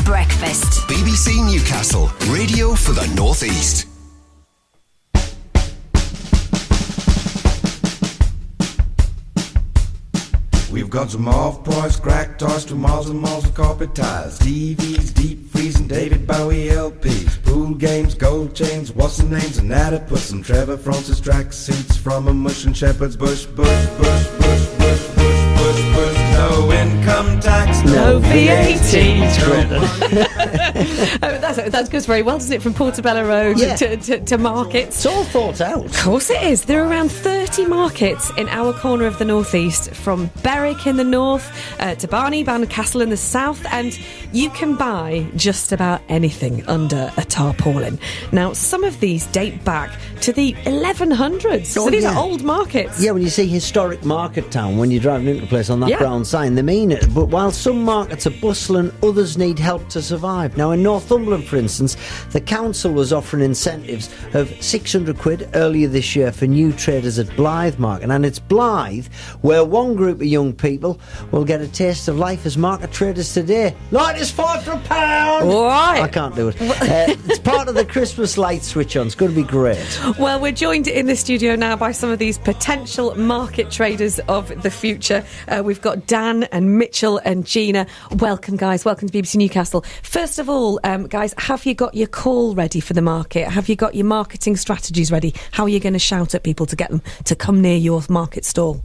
Breakfast. BBC Newcastle, radio for the North East. We've got some off-price crack toys to miles and miles of carpet tiles, TVs, deep freezing David Bowie LPs, pool games, gold chains, what's the names, and put some Trevor Francis track suits from a mush and shepherd's bush, no income tax, no VAT. That goes very well, doesn't it? From Portobello Road to markets. It's all thought out. Of course it is. There are around 30 markets in our corner of the North East, from Berwick in the north to Barney, Castle in the south, and you can buy just about anything under a tarpaulin. Now, some of these date back to the 1100s. So these are old markets. Yeah, when you see historic market town, when you're driving into a place on that brown sign, they mean it. But while some markets are bustling, others need help to survive. Now, in Northumberland, for instance, the council was offering incentives of £600 earlier this year for new traders at Blythe Market. And it's Blythe where one group of young people will get a taste of life as market traders today. Lighters £5 for a pound! Right. I can't do it. It's part of the Christmas light switch on. It's going to be great. Well, we're joined in the studio now by some of these potential market traders of the future. We've got Dan and Mitchell and Gina. Welcome, guys. Welcome to BBC Newcastle. First of all, guys, have you got your call ready for the market? Have you got your marketing strategies ready? How are you going to shout at people to get them to come near your market stall?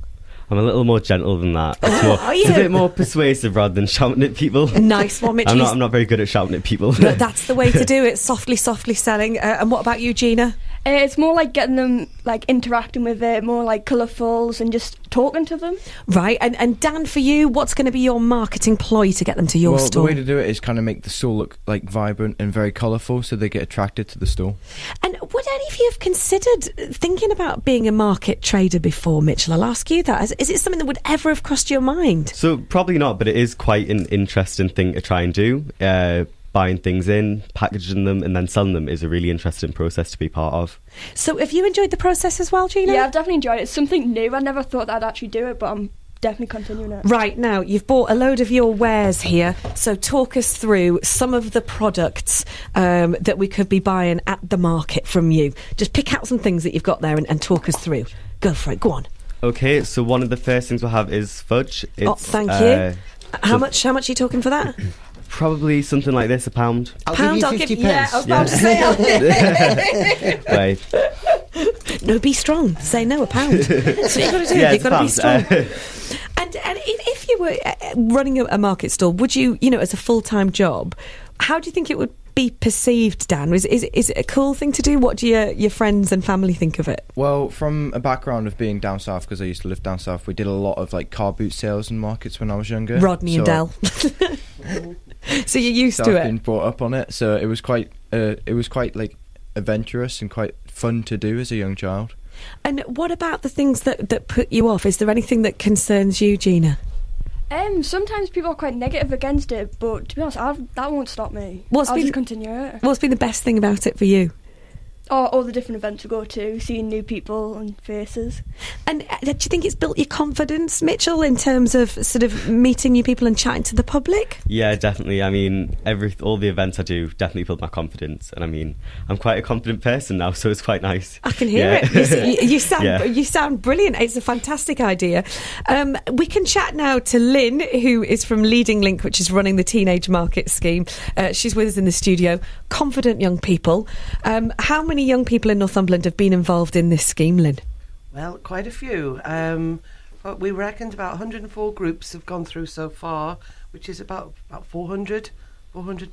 I'm a little more gentle than that. It's a bit more persuasive rather than shouting at people. Nice one, Mitch. I'm not very good at shouting at people. But that's the way to do it. Softly selling. And what about you, Gina? It's more like getting them, like, interacting with it, more like colourfuls and just talking to them. Right, and Dan, for you, what's going to be your marketing ploy to get them to your store? Well, the way to do it is kind of make the stall look, like, vibrant and very colourful so they get attracted to the stall. And would any of you have considered thinking about being a market trader before, Mitchell? I'll ask you that. Is it something that would ever have crossed your mind? So, probably not, but it is quite an interesting thing to try and do. Buying things in, packaging them and then selling them is a really interesting process to be part of. So have you enjoyed the process as well, Gina? Yeah, I've definitely enjoyed it. It's something new. I never thought I'd actually do it, but I'm definitely continuing it. Right, now, you've bought a load of your wares here, so talk us through some of the products that we could be buying at the market from you. Just pick out some things that you've got there and talk us through. Go for it, go on. Okay, so one of the first things we'll have is fudge. Thank you. How much are you talking for that? Probably something like this, £1. I'll give you 50 pence. Yeah, I was about to say. Wait. No, be strong. Say no, £1. That's what you've got to do. Yeah, You've got to be £1. strong. And if you were running a market stall, would you, as a full-time job, how do you think it would be perceived, Dan? Is it a cool thing to do? What do your friends and family think of it? Well, from a background of being down south, because I used to live down south, we did a lot of, like, car boot sales and markets when I was younger. Rodney and Dell. So you're used to it. I've been brought up on it, so it was quite like adventurous and quite fun to do as a young child. And what about the things that put you off? Is there anything that concerns you, Gina? Sometimes people are quite negative against it, but to be honest, that won't stop me. I'll just continue it. What's been the best thing about it for you? All the different events we go to, seeing new people and faces. And do you think it's built your confidence, Mitchell, in terms of sort of meeting new people and chatting to the public? Yeah, definitely. I mean, all the events I do definitely build my confidence, and I mean, I'm quite a confident person now, so it's quite nice. I can hear it. You sound brilliant. It's a fantastic idea. We can chat now to Lynn, who is from Leading Link, which is running the Teenage Market Scheme. She's with us in the studio. Confident young people. How many young people in Northumberland have been involved in this scheme, Lynn? Well, quite a few. But we reckoned about 104 groups have gone through so far, which is about 400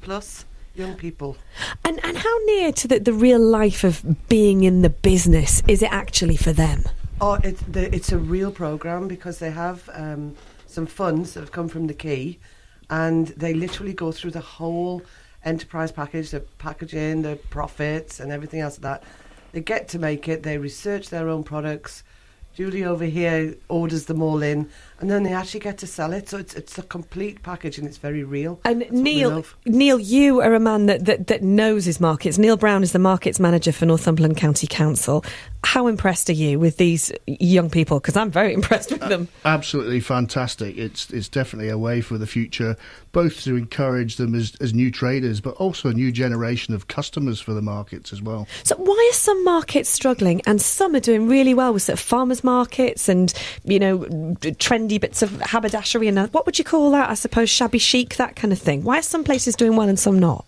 plus young people. And how near to the real life of being in the business is it actually for them? Oh, it's a real programme because they have some funds that have come from the Key, and they literally go through the whole enterprise package, the packaging, the profits and everything else like that. They get to make it, they research their own products. Julie over here orders them all in, and then they actually get to sell it. So it's a complete package, and it's very real. And Neil, you are a man that knows his markets. Neil Brown is the markets manager for Northumberland County Council. How impressed are you with these young people? Because I'm very impressed with them. Absolutely fantastic. It's definitely a way for the future, both to encourage them as new traders, but also a new generation of customers for the markets as well. So why are some markets struggling and some are doing really well with sort of farmers markets and, trendy bits of haberdashery and what would you call that? I suppose shabby chic, that kind of thing. Why are some places doing well and some not?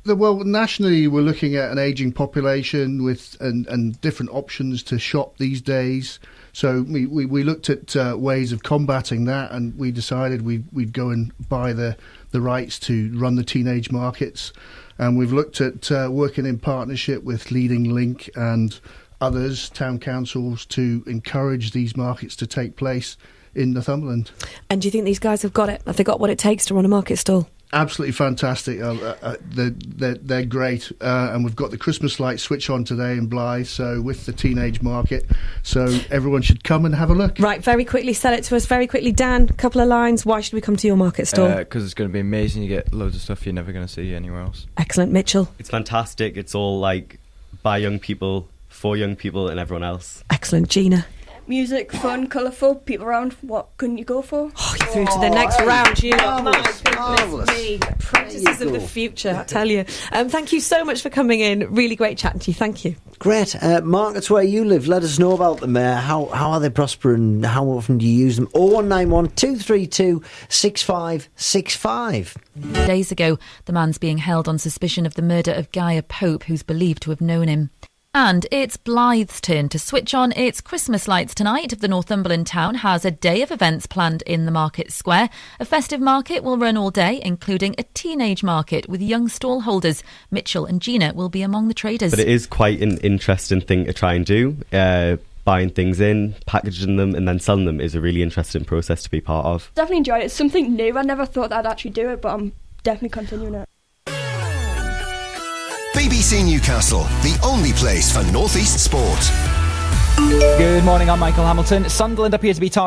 Well, nationally, we're looking at an ageing population and different options to shop these days. So we looked at ways of combating that, and we decided we'd go and buy the rights to run the teenage markets. And we've looked at working in partnership with Leading Link and others, town councils, to encourage these markets to take place in Northumberland. And do you think these guys have got it? Have they got what it takes to run a market stall? Absolutely fantastic. They're great, and we've got the Christmas lights switch on today in Blythe, so with the teenage market, so everyone should come and have a look. Right, very quickly, sell it to us very quickly. Dan, a couple of lines. Why should we come to your market stall? Because it's going to be amazing. You get loads of stuff you're never going to see anywhere else. Excellent. Mitchell? It's fantastic. It's all like by young people, for young people and everyone else. Excellent. Gina? Music, fun, colourful, people around. What couldn't you go for? Oh, you're through to the next round. You marvellous. Me. Apprentices of the future, I tell you. Thank you so much for coming in. Really great chatting to you. Thank you. Great. Markets where you live, let us know about them. How are they prospering? How often do you use them? 0191 232 6565. Days ago, the man's being held on suspicion of the murder of Gaia Pope, who's believed to have known him. And it's Blythe's turn to switch on its Christmas lights tonight. The Northumberland town has a day of events planned in the market square. A festive market will run all day, including a teenage market with young stall holders. Mitchell and Gina will be among the traders. But it is quite an interesting thing to try and do. Buying things in, packaging them and then selling them is a really interesting process to be part of. Definitely enjoyed it. It's something new. I never thought that I'd actually do it, but I'm definitely continuing it. BBC Newcastle, the only place for North East sport. Good morning, I'm Michael Hamilton. Sunderland appear to be targeting